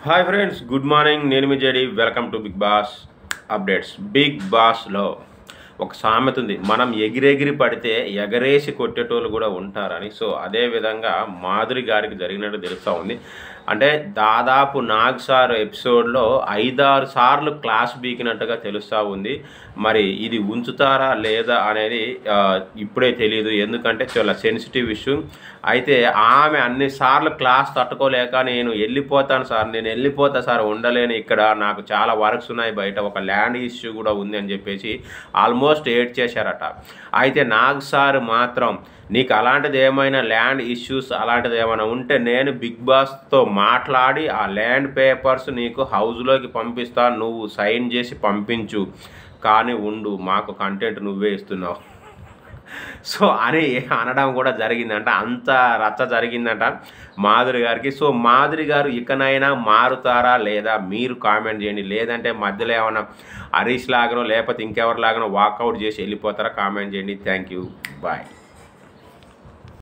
Hi friends, good morning. నేను మీ JD. Welcome to Bigg Boss updates. Bigg బాస్లో ఒక సామెత ఉంది, మనం ఎగిరెగిరి పడితే ఎగరేసి కొట్టేటోళ్ళు కూడా ఉంటారని. సో అదేవిధంగా మాధురి గారికి జరిగినట్టు తెలుస్తూ ఉంది. అంటే దాదాపు నాగ్ సార్ ఎపిసోడ్లో 5-6 సార్లు క్లాస్ బీకినట్టుగా తెలుస్తూ ఉంది. మరి ఇది ఉంచుతారా లేదా అనేది ఇప్పుడే తెలియదు, ఎందుకంటే చాలా సెన్సిటివ్ ఇష్యూ. అయితే ఆమె అన్నిసార్లు క్లాస్ తట్టుకోలేక నేను వెళ్ళిపోతాను సార్, నేను వెళ్ళిపోతా సార్, ఉండలేను ఇక్కడ, నాకు చాలా వర్క్స్ ఉన్నాయి, బయట ఒక ల్యాండ్ ఇష్యూ కూడా ఉంది అని చెప్పేసి ఆల్మోస్ట్ ఏడ్ చేశారట. అయితే నాగ్ సార్ మాత్రం నీకు అలాంటిది ఏమైనా ల్యాండ్ ఇష్యూస్ అలాంటిది ఏమైనా ఉంటే నేను బిగ్ బాస్తో మాట్లాడి ఆ ల్యాండ్ పేపర్స్ నీకు హౌస్లోకి పంపిస్తాను, నువ్వు సైన్ చేసి పంపించు, కానీ ఉండు, మాకు కంటెంట్ నువ్వే ఇస్తున్నావు సో అని అనడం కూడా జరిగిందంట. అంత రచ్చ జరిగిందంట మాధురి గారికి. సో మాధురి గారు ఇకనైనా మారుతారా లేదా మీరు కామెంట్ చేయండి. లేదంటే మధ్యలో ఏమైనా హరీష్ లాగానో లేకపోతే ఇంకెవరి లాగానో వాకౌట్ చేసి వెళ్ళిపోతారా కామెంట్ చేయండి. Thank you, bye.